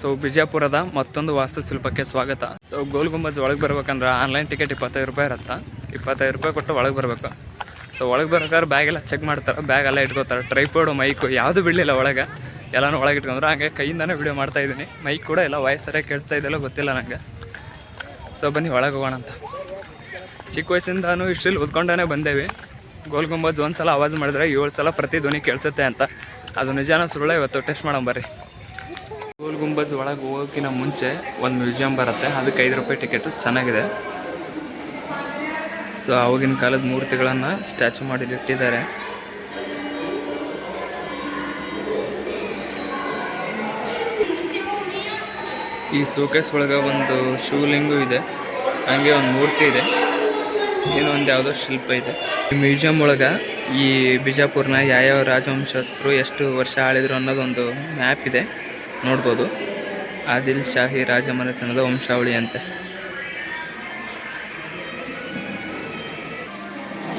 So ಬಿಜಾಪುರದ ಮತ್ತೊಂದು ವಾಸ್ತುಶಿಲ್ಪಕ್ಕೆ ಸ್ವಾಗತ. ಸೊ ಗೋಲ್ ಗುಂಬಜ್ ಒಳಗೆ ಬರ್ಬೇಕಂದ್ರೆ ಆನ್ಲೈನ್ ಟಿಕೆಟ್ 25 ರೂಪಾಯಿ ಇರುತ್ತೆ. 25 ರೂಪಾಯಿ ಕೊಟ್ಟು ಒಳಗೆ ಬರಬೇಕು. ಸೊ ಒಳಗೆ ಬರ್ಬೇಕಾದ್ರೆ ಬ್ಯಾಗ್ ಎಲ್ಲ ಚೆಕ್ ಮಾಡ್ತಾರೆ, ಬ್ಯಾಗ್ ಎಲ್ಲ ಇಟ್ಕೋತಾರೆ. ಟ್ರೈಪೋಡು ಮೈಕು ಯಾವುದು ಬಿಡಲಿಲ್ಲ ಒಳಗೆ, ಎಲ್ಲನೂ ಒಳಗೆ ಇಟ್ಕೊಂಡ್ರೆ. ಹಾಗೆ ಕೈಯಿಂದನೇ ವಿಡಿಯೋ ಮಾಡ್ತಾ ಇದ್ದೀನಿ. ಮೈಕ್ ಕೂಡ ಎಲ್ಲ ವಾಯ್ಸ್ ಸರಿಯಾಗಿ ಕೇಳಿಸ್ತಾ ಇದೆಯಲ್ಲ ಗೊತ್ತಿಲ್ಲ ನನಗೆ. ಸೊ ಬನ್ನಿ ಒಳಗೆ ಹೋಗೋಣ ಅಂತ. ಚಿಕ್ಕ ವಯಸ್ಸಿಂದನೂ ಇಷ್ಟ್ರಲ್ಲಿ ಓದ್ಕೊಂಡೇ ಬಂದೇವಿ. ಗೋಲ್ ಗುಂಬಜ್ ಒಂದು ಸಲ ಆವಾಜ್ ಮಾಡಿದ್ರೆ 7 ಸಲ ಪ್ರತಿಧ್ವನಿ ಕೇಳಿಸುತ್ತೆ ಅಂತ. ಅದು ನಿಜಾನ ಸುಳ್ಳ ಇವತ್ತು ಟೆಸ್ಟ್ ಮಾಡೋಣ ಬರ್ರಿ. ಗೋಲ್ ಗುಂಬಜ್ ಒಳಗೆ ಹೋಗೋಕ್ಕಿಂತ ಮುಂಚೆ ಒಂದು ಮ್ಯೂಸಿಯಂ ಬರುತ್ತೆ, ಅದಕ್ಕೆ 5 ರೂಪಾಯಿ ಟಿಕೆಟು. ಚೆನ್ನಾಗಿದೆ. ಸೊ ಆವಾಗಿನ ಕಾಲದ ಮೂರ್ತಿಗಳನ್ನು ಸ್ಟ್ಯಾಚು ಮಾಡಿ ಇಟ್ಟಿದ್ದಾರೆ. ಈ ಶೋಕೇಸ್ ಒಳಗೆ ಒಂದು ಶಿವಲಿಂಗು ಇದೆ, ಹಂಗೆ ಒಂದು ಮೂರ್ತಿ ಇದೆ, ಇನ್ನೊಂದು ಯಾವುದೋ ಶಿಲ್ಪ ಇದೆ. ಈ ಮ್ಯೂಸಿಯಂ ಒಳಗೆ ಈ ಬಿಜಾಪುರ್ನ ಯಾವ್ಯಾವ ರಾಜವಂಶಸ್ಥರು ಎಷ್ಟು ವರ್ಷ ಆಳಿದ್ರು ಅನ್ನೋದೊಂದು ಮ್ಯಾಪ್ ಇದೆ, ನೋಡ್ಬೋದು. ಆದಿಲ್ ಶಾಹಿ ರಾಜಮನೆತನದ ವಂಶಾವಳಿ ಅಂತೆ.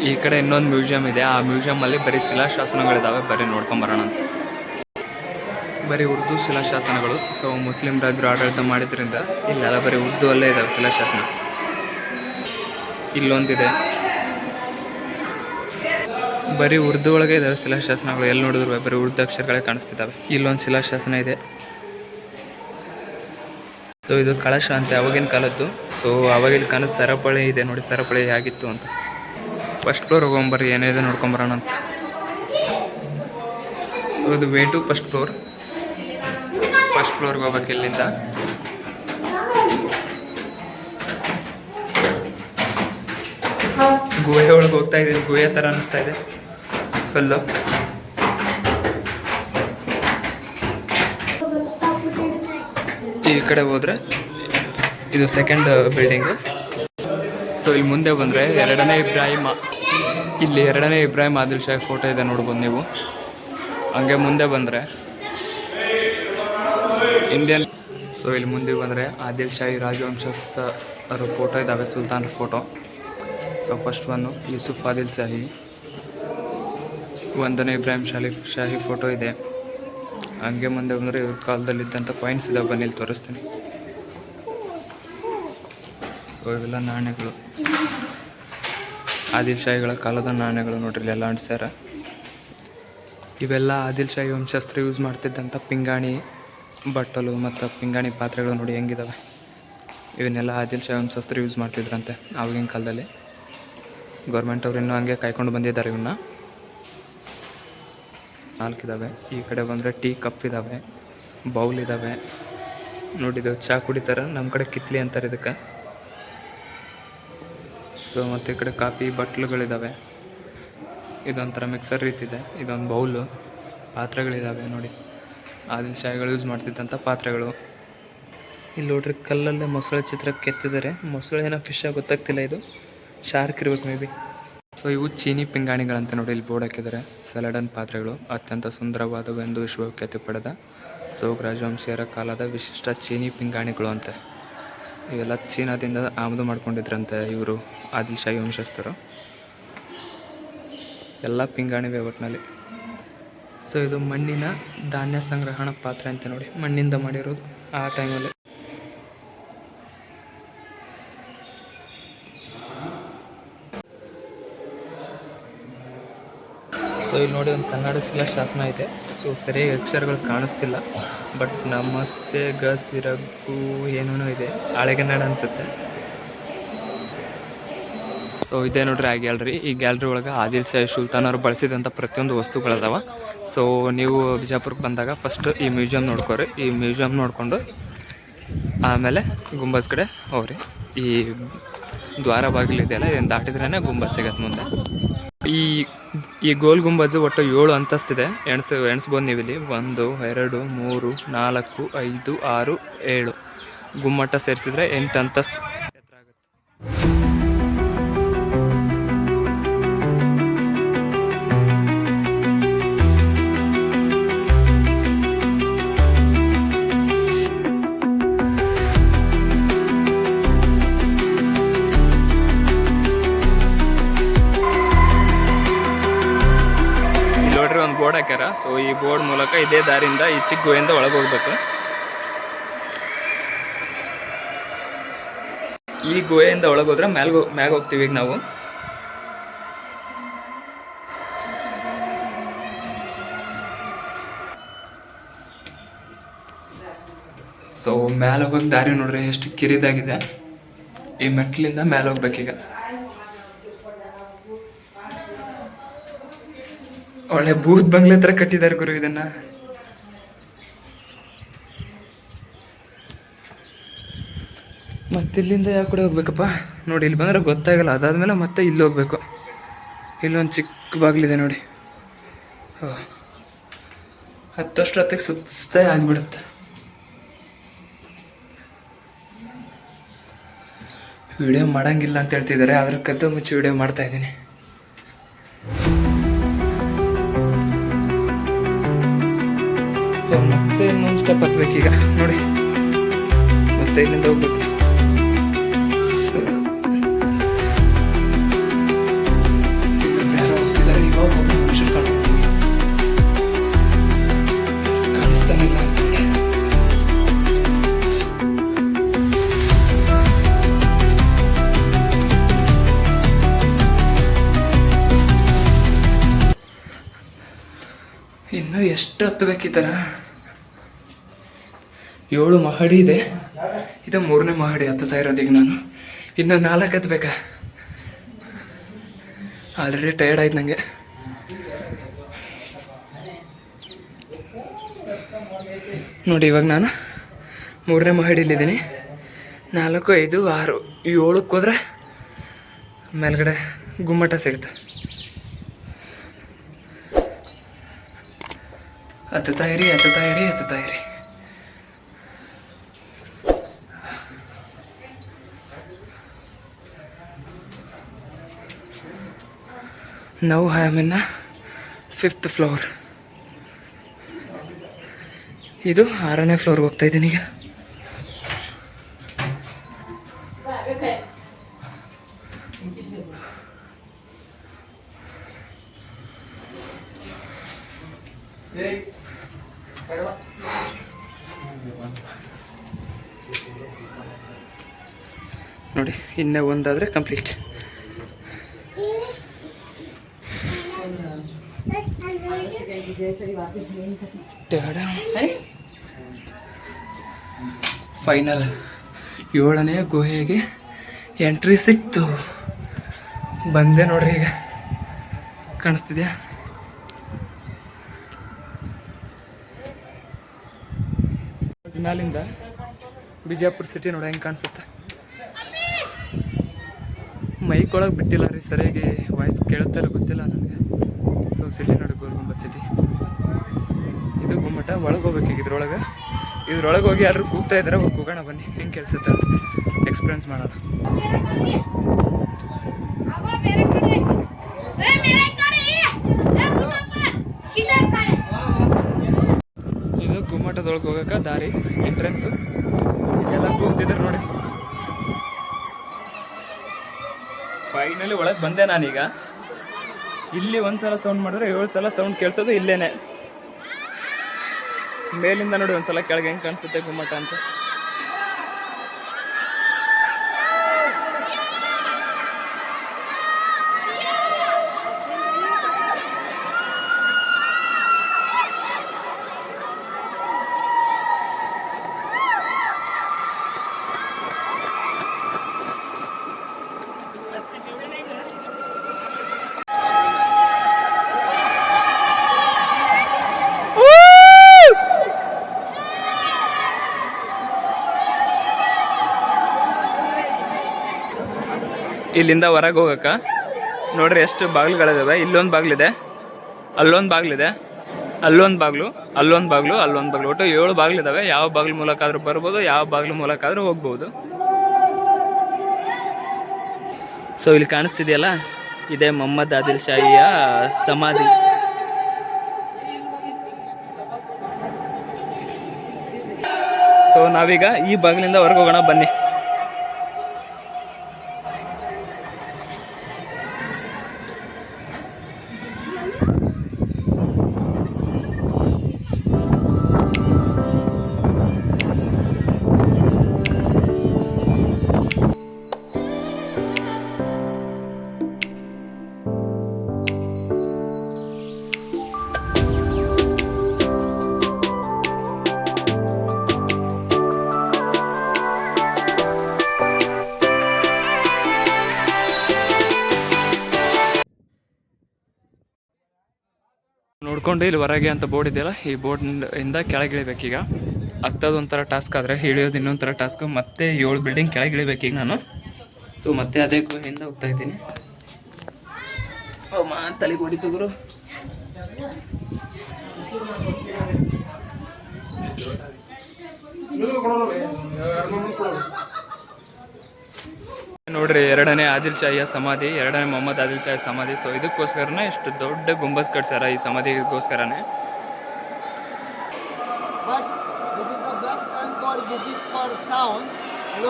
ಈ ಕಡೆ ಇನ್ನೊಂದು ಮ್ಯೂಸಿಯಂ ಇದೆ. ಆ ಮ್ಯೂಸಿಯಮಲ್ಲಿ ಬರೀ ಶಿಲಾಶಾಸನಗಳಿದ್ದಾವೆ, ಬರೀ ನೋಡ್ಕೊಂಬರೋಣ ಅಂತ. ಬರೀ ಉರ್ದು ಶಿಲಾಶಾಸನಗಳು. ಸೊ ಮುಸ್ಲಿಂ ರಾಜರು ಆಡಳಿತ ಮಾಡಿದ್ರಿಂದ ಇಲ್ಲೆಲ್ಲ ಬರೀ ಉರ್ದು ಅಲ್ಲೇ ಇದ್ದಾವೆ ಶಿಲಾಶಾಸನ. ಇಲ್ಲೊಂದಿದೆ, ಬರೀ ಉರ್ದು ಒಳಗೆ ಇದ್ದಾವೆ ಶಿಲಾಶಾಸನಗಳು. ಎಲ್ಲಿ ನೋಡಿದ್ರು ಬರೀ ಉರ್ದು ಅಕ್ಷರಗಳೇ ಕಾಣಿಸ್ತಿದ್ದಾವೆ. ಇಲ್ಲೊಂದು ಶಿಲಾಶಾಸನ ಇದೆ. ಸೊ ಇದು ಕಳಶ ಅಂತೆ, ಅವಾಗಿನ ಕಾಲದ್ದು. ಸೊ ಅವಾಗಿನ ಕಾಲದ ಸರಪಳಿ ಇದೆ ನೋಡಿ, ಸರಪಳಿ ಆಗಿತ್ತು ಅಂತ. ಫಸ್ಟ್ ಫ್ಲೋರ್ ಹೋಗೊಂಬರ್ರಿ, ಏನಿದೆ ನೋಡ್ಕೊಂಬರೋಣ ಅಂತ. ಸೊ ಇದು way to first floor. First ಫ್ಲೋರ್ಗೆ ಹೋಗ್ಬೇಕು ಇಲ್ಲಿಂದ. ಗುಹೆ ಒಳಗೆ ಹೋಗ್ತಾ ಇದ್ದೀನಿ, ಗುಹೆ ಥರ ಅನಿಸ್ತಾ ಇದೆ ಫುಲ್ಲು. ಈ ಕಡೆ ಹೋದರೆ ಇದು ಸೆಕೆಂಡ್ ಬಿಲ್ಡಿಂಗು. ಸೊ ಇಲ್ಲಿ ಮುಂದೆ ಬಂದರೆ ಎರಡನೇ ಇಬ್ರಾಹಿಂ ಆದಿಲ್ ಶಾಹಿ ಫೋಟೋ ಇದೆ, ನೋಡ್ಬೋದು ನೀವು. ಹಂಗೆ ಮುಂದೆ ಬಂದರೆ ಇಂಡಿಯನ್. ಸೊ ಇಲ್ಲಿ ಮುಂದೆ ಬಂದರೆ ಆದಿಲ್ ಶಾಹಿ ರಾಜವಂಶಸ್ಥರ ಫೋಟೋ ಇದ್ದಾವೆ, ಸುಲ್ತಾನ್ photo. So first one Yusuf Adil Shahi, ಒಂದನೇ ಇಬ್ರಾಹಿಂ ಶಾಹಿ ಫೋಟೋ ಇದೆ. ಹಂಗೆ ಮುಂದೆ ಬಂದರೆ ಇವ್ರ ಕಾಲದಲ್ಲಿದ್ದಂಥ ಕಾಯಿನ್ಸ್ ಇದಾವೆ, ಬನ್ನಿ ಇಲ್ಲಿ ತೋರಿಸ್ತೀನಿ. ಸೊ ಇವೆಲ್ಲ ನಾಣ್ಯಗಳು, ಆದಿಲ್ ಶಾಹಿಗಳ ಕಾಲದ ನಾಣ್ಯಗಳು ನೋಡ್ರಿ, ಇಲ್ಲೆಲ್ಲ ಅಂಟಿಸ್ಯಾರ. ಇವೆಲ್ಲ ಆದಿಲ್ ಶಾಹಿ ವಂಶಸ್ಥರು ಯೂಸ್ ಮಾಡ್ತಿದ್ದಂಥ ಪಿಂಗಾಣಿ ಬಟ್ಟಲು ಮತ್ತು ಪಿಂಗಾಣಿ ಪಾತ್ರೆಗಳು ನೋಡಿ ಹೆಂಗಿದಾವೆ. ಇವನ್ನೆಲ್ಲ ಆದಿಲ್ ಶಾಹಿ ವಂಶಸ್ಥರು ಯೂಸ್ ಮಾಡ್ತಿದ್ರಂತೆ ಆವಾಗಿನ ಕಾಲದಲ್ಲಿ. ಗೌರ್ಮೆಂಟ್ ಅವ್ರು ಇನ್ನೂ ಹಂಗೆ ಕಾಯ್ಕೊಂಡು ಬಂದಿದ್ದಾರೆ ಇವನ್ನ. 4 ಇದ್ದಾವೆ. ಈ ಕಡೆ ಬಂದರೆ ಟೀ ಕಪ್ ಇದ್ದಾವೆ, ಬೌಲ್ ಇದ್ದಾವೆ ನೋಡಿದ್ದು, ಚಹಾ ಕುಡಿತಾರೆ. ನಮ್ಮ ಕಡೆ ಕಿತ್ಲಿ ಅಂತಾರೆ ಇದಕ್ಕೆ. ಸೊ ಮತ್ತು ಈ ಕಡೆ ಕಾಫಿ ಬಟ್ಲುಗಳಿದ್ದಾವೆ. ಇದೊಂಥರ ಮಿಕ್ಸರ್ ರೀತಿ ಇದೆ. ಇದೊಂದು ಬೌಲು, ಪಾತ್ರೆಗಳಿದ್ದಾವೆ ನೋಡಿ, ಆದಿಲ್ ಶಾಹಿಗಳು ಯೂಸ್ ಮಾಡ್ತಿದ್ದಂಥ ಪಾತ್ರೆಗಳು. ಇಲ್ಲಿ ನೋಡ್ರಿ ಕಲ್ಲಲ್ಲೇ ಮೊಸಳೆ ಚಿತ್ರ ಕೆತ್ತಿದ್ದಾರೆ. ಮೊಸಳೆ ಏನೋ ಫಿಶ್ ಗೊತ್ತಾಗ್ತಿಲ್ಲ, ಇದು ಶಾರ್ಕ್ ಇರ್ಬೇಕು ಮೇ ಬಿ. ಸೊ ಇವು ಚೀನಿ ಪಿಂಗಾಣಿಗಳಂತೆ ನೋಡಿ, ಇಲ್ಲಿ ಬೋರ್ಡ್ ಹಾಕಿದ್ದಾರೆ. ಸಲಾಡನ್ ಪಾತ್ರೆಗಳು ಅತ್ಯಂತ ಸುಂದರವಾದವು ಎಂದು ವಿಶ್ವಖ್ಯಾತಿ ಪಡೆದ ಸೋಗ್ ರಾಜವಂಶೀಯರ ಕಾಲದ ವಿಶಿಷ್ಟ ಚೀನಿ ಪಿಂಗಾಣಿಗಳು ಅಂತೆ. ಇವೆಲ್ಲ ಚೀನಾದಿಂದ ಆಮದು ಮಾಡ್ಕೊಂಡಿದ್ರಂತೆ ಇವರು ಆದಿಲ್ ಶಾಹಿ ವಂಶಸ್ಥರು. ಎಲ್ಲ ಪಿಂಗಾಣಿವೆ ಒಟ್ಟಿನಲ್ಲಿ. ಸೊ ಇದು ಮಣ್ಣಿನ ಧಾನ್ಯ ಸಂಗ್ರಹಣಾ ಪಾತ್ರೆ ಅಂತ ನೋಡಿ, ಮಣ್ಣಿಂದ ಮಾಡಿರೋದು ಆ ಟೈಮಲ್ಲಿ. ಸೊ ಇಲ್ಲಿ ನೋಡಿ ಒಂದು ಕನ್ನಡ ಶಿಲಾಶಾಸನ ಇದೆ. ಸೊ ಸರಿಯಾಗಿ ಅಕ್ಷರಗಳು ಕಾಣಿಸ್ತಿಲ್ಲ, ಬಟ್ ನಮಸ್ತೆ ಗಸಿರಗು ಏನೂ ಇದೆ, ಹಳೆಗನ್ನಡ ಅನಿಸುತ್ತೆ. ಸೊ ಇದೇ ನೋಡ್ರಿ ಆ ಗ್ಯಾಲ್ರಿ. ಈ ಗ್ಯಾಲ್ರಿ ಒಳಗೆ ಆದಿಲ್ ಶಾಹಿ ಸುಲ್ತಾನರು ಬಳಸಿದಂಥ ಪ್ರತಿಯೊಂದು ವಸ್ತುಗಳದಾವ. ಸೊ ನೀವು ಬಿಜಾಪುರಕ್ಕೆ ಬಂದಾಗ ಫಸ್ಟ್ ಈ ಮ್ಯೂಸಿಯಂ ನೋಡ್ಕೊರಿ. ಈ ಮ್ಯೂಸಿಯಂ ನೋಡಿಕೊಂಡು ಆಮೇಲೆ ಗುಂಬಸ್ ಕಡೆ ಹೋಗ್ರಿ. ಈ ದ್ವಾರ ಬಾಗಿಲಿದೆಯಲ್ಲ, ಇದನ್ನು ದಾಟಿದ್ರೇ ಗುಂಬಸ್ ಸಿಗತ್ತೆ ಮುಂದೆ. ಈ ಗೋಲ್ ಗುಂಬಜ್ ಒಟ್ಟು 7 ಅಂತಸ್ತಿದೆ. ಎಣಿಸ್ಬೋದು ನೀವು ಇಲ್ಲಿ. 1 2 3 4 5 6 7 ಗುಮ್ಮಟ ಸೇರಿಸಿದ್ರೆ 8 ಅಂತಸ್ತು ಎತ್ತರ ಆಗುತ್ತೆ. ಬೋರ್ಡ್ ಹಾಕ್ಯಾರ. ಸೊ ಈ ಬೋರ್ಡ್ ಮೂಲಕ ಇದೇ ದಾರಿಯಿಂದ ಈ ಚಿಕ್ಕ ಗುಹೆಯಿಂದ ಒಳಗೆ ಹೋಗ್ಬೇಕು. ಈ ಗುಹೆಯಿಂದ ಒಳಗೆ ಹೋದ್ರೆ ಮ್ಯಾಗ ಹೋಗ್ತೀವಿ ಈಗ ನಾವು. ಸೊ ಮ್ಯಾಲೆ ಹೋಗೋಕೆ ದಾರಿ ನೋಡ್ರಿ ಎಷ್ಟು ಕಿರಿದಾಗಿದೆ. ಈ ಮೆಟ್ಲಿಂದ ಮ್ಯಾಲೆ ಹೋಗ್ಬೇಕೀಗ. ಒಳ್ಳೆ ಭೂತ್ ಬಂಗ್ಲೆ ಹತ್ರ ಕಟ್ಟಿದ್ದಾರೆ ಗುರು ಇದನ್ನ. ಮತ್ತೆ ಇಲ್ಲಿಂದ ಯಾವ ಕಡೆ ಹೋಗ್ಬೇಕಪ್ಪ ನೋಡಿ, ಇಲ್ಲಿ ಬಂದ್ರೆ ಗೊತ್ತಾಗಲ್ಲ. ಅದಾದ್ಮೇಲೆ ಮತ್ತೆ ಇಲ್ಲಿ ಹೋಗ್ಬೇಕು. ಇಲ್ಲೊಂದು ಚಿಕ್ಕ ಬಾಗಿಲಿದೆ ನೋಡಿ. ಹತ್ತಷ್ಟೊತ್ತಿಗೆ ಸುಸ್ತೇ ಆಗಿಬಿಡುತ್ತೆ. ವಿಡಿಯೋ ಮಾಡಂಗಿಲ್ಲ ಅಂತ ಹೇಳ್ತಿದ್ದಾರೆ, ಆದ್ರೆ ಕದ್ದು ಮುಚ್ಚಿ ವಿಡಿಯೋ ಮಾಡ್ತಾ ಇದ್ದೀನಿ. ಮತ್ತೆ ಇನ್ನೊಂದು ಸ್ಟೆಪ್ ಹತ್ಬೇಕೀಗ ನೋಡಿ. ಮತ್ತೆ ಇಲ್ಲಿಂದ ಹೋಗ್ಬೇಕು. ಕಾಣಿಸ್ತಾನಿಲ್ಲ. ಇನ್ನು ಎಷ್ಟು ಹತ್ತಬೇಕಿತ್ತಾರ? 7 ಮಹಡಿ ಇದೆ. ಇದು 3ನೇ ಮಹಡಿ ಹತ್ತುತ್ತಾ ಇರೋದೀಗ ನಾನು. ಇನ್ನು 4 ಹತ್ಬೇಕಾ? ಆಲ್ರೆಡಿ ಟಯರ್ಡ್ ಆಯ್ತು ನನಗೆ. ನೋಡಿ ಇವಾಗ ನಾನು 3ನೇ ಮಹಡಿಲಿದ್ದೀನಿ. 4, 5, 6, 7ಕ್ಕೆ ಹೋದ್ರೆ ಮೇಲ್ಗಡೆ ಗುಮ್ಮಟ ಸಿಗುತ್ತೆ. ಹತ್ತುತ್ತಾ ಇರಿ. Now I am in 5th floor. ಇದು 6ನೇ ಫ್ಲೋರ್ಗೆ ಹೋಗ್ತಾ ಇದ್ದೀನಿ ಈಗ. ನೋಡಿ ಇನ್ನೇ ಒಂದಾದರೆ ಕಂಪ್ಲೀಟ್. ಫೈನಲ್ 7ನೇ ಗುಹೆಗೆ ಎಂಟ್ರಿ ಸಿಕ್ತು. ಬಂದೆ ನೋಡ್ರಿ ಈಗ. ಕಾಣಿಸ್ತಿದ್ಯಾ? ಮ್ಯಾಲಿಂದ ಬಿಜಾಪುರ ಸಿಟಿ ನೋಡಿ ಹೆಂಗೆ ಕಾಣಿಸುತ್ತೆ. ಮೈಕ್ ಒಳಗೆ ಬಿಟ್ಟಿಲ್ಲ ರೀ, ಸರಿಯಾಗಿ ವಾಯ್ಸ್ ಕೇಳುತ್ತಾರೆ ಗೊತ್ತಿಲ್ಲ ನನಗೆ. ಸೊ ಸಿಟಿ ನೋಡಿ, ಗೋಲ್ಗುಂಬಜ್ ಸಿಟಿ. ಇದು ಗುಮ್ಮಟ. ಒಳಗೆ ಹೋಗ್ಬೇಕು ಇದ್ರೊಳಗೆ ಹೋಗಿ ಯಾರು ಕೂಗ್ತಾ ಇದ್ದಾರೆ, ಹೋಗಿ ಕೂಗೋಣ ಬನ್ನಿ, ಹೆಂಗೆ ಕೇಳಿಸುತ್ತೆ ಅಂತ ಎಕ್ಸ್ಪೀರಿಯನ್ಸ್ ಮಾಡೋಣ. ಇದು ಗುಮ್ಮಟದೊಳಗೆ ಹೋಗೋಕೆ ದಾರಿ, ಎಂಟ್ರೆನ್ಸು. ಇಲ್ಲೆಲ್ಲ ಕೂಗ್ತಿದ್ದಾರೆ ನೋಡಿ. ಫೈನಲಿ ಒಳಗೆ ಬಂದೆ ನಾನೀಗ. ಇಲ್ಲಿ ಒಂದ್ಸಲ ಸೌಂಡ್ ಮಾಡಿದ್ರೆ 7 ಸಲ ಸೌಂಡ್ ಕೇಳಿಸೋದು ಇಲ್ಲೇನೆ. ಮೇಲಿಂದ ನೋಡಿ ಒಂದ್ಸಲ ಕೆಳಗೆ ಹೆಂಗೆ ಕಾಣಿಸುತ್ತೆ ಗುಮ್ಮಟ ಅಂತ. ಇಲ್ಲಿಂದ ಹೊರಗೆ ಹೋಗಕ್ಕೆ ನೋಡ್ರಿ ಎಷ್ಟು ಬಾಗಿಲುಗಳಿದಾವೆ. ಇಲ್ಲೊಂದು ಬಾಗಿಲಿದೆ, ಅಲ್ಲೊಂದು ಬಾಗಿಲಿದೆ, ಅಲ್ಲೊಂದು ಬಾಗಿಲು, ಅಲ್ಲೊಂದು ಬಾಗಿಲು, ಅಲ್ಲೊಂದು ಬಾಗಿಲು. ಒಟ್ಟು 7 ಬಾಗಿಲಿದಾವೆ. ಯಾವ ಬಾಗಿಲು ಮೂಲಕ ಆದ್ರೂ ಬರ್ಬೋದು, ಯಾವ ಬಾಗಿಲು ಮೂಲಕ ಆದ್ರೂ ಹೋಗ್ಬೋದು. ಸೊ ಇಲ್ಲಿ ಕಾಣಿಸ್ತಿದೆಯಲ್ಲ, ಇದೇ ಮೊಹಮ್ಮದ್ ಆದಿಲ್ ಶಾಹಿಯ ಸಮಾಧಿ. ಸೊ ನಾವೀಗ ಈ ಬಾಗಿಲಿಂದ ಹೊರಗೆ ಹೋಗೋಣ ಬನ್ನಿ. ಹತ್ಕೊಂಡು ಇಲ್ಲಿ ಹೊರಗೆ ಅಂತ ಬೋರ್ಡ್ ಇದೆಯಲ್ಲ, ಈ ಬೋರ್ಡ್ ಇಂದ ಕೆಳಗೆ ಇಳಿಬೇಕೀಗ. ಹತ್ತೋದು ಒಂಥರ ಟಾಸ್ಕ್ ಆದರೆ ಇಳಿಯೋದು ಇನ್ನೊಂಥರ ಟಾಸ್ಕ್. ಮತ್ತೆ 7 ಬಿಲ್ಡಿಂಗ್ ಕೆಳಗೆ ಇಳಿಬೇಕೀಗ ನಾನು. ಸೊ ಮತ್ತೆ ಅದೇ ಗುಹೆಯಿಂದ ಹೋಗ್ತಾ ಇದ್ದೀನಿ. ಓ ಮಾ ತಲೆಗೆ ಹೊಡಿತು ಗುರು. ನೋಡ್ರಿ, 2ನೇ ಆದಿಲ್ ಶಾಹಿಯ ಸಮಾಧಿ, 2ನೇ ಮೊಹಮ್ಮದ್ ಆದಿಲ್ ಶಾಹಿ ಸಮಾಧಿ. ಸೊ ಇದಕ್ಕೋಸ್ಕರನೇ ಇಷ್ಟು ದೊಡ್ಡ ಗುಂಬಸ್ ಕಟ್ಸ್ಯಾರ, ಈ ಸಮಾಧಿಗೋಸ್ಕರನೇ. This is the best time for visit for sound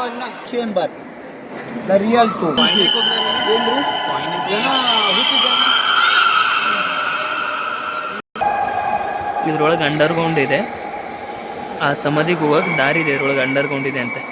and night chamber. The real tomb. ಇದ್ರೊಳಗೆ ಅಂಡರ್ಗ್ರೌಂಡ್ ಇದೆ. ಆ ಸಮಾಧಿಗೆ ಹೋಗಕ್ಕೆ ದಾರಿ ಇದೆ, ಇದ್ರೊಳಗೆ ಅಂಡರ್ಗ್ರೌಂಡ್ ಇದೆ ಅಂತೆ.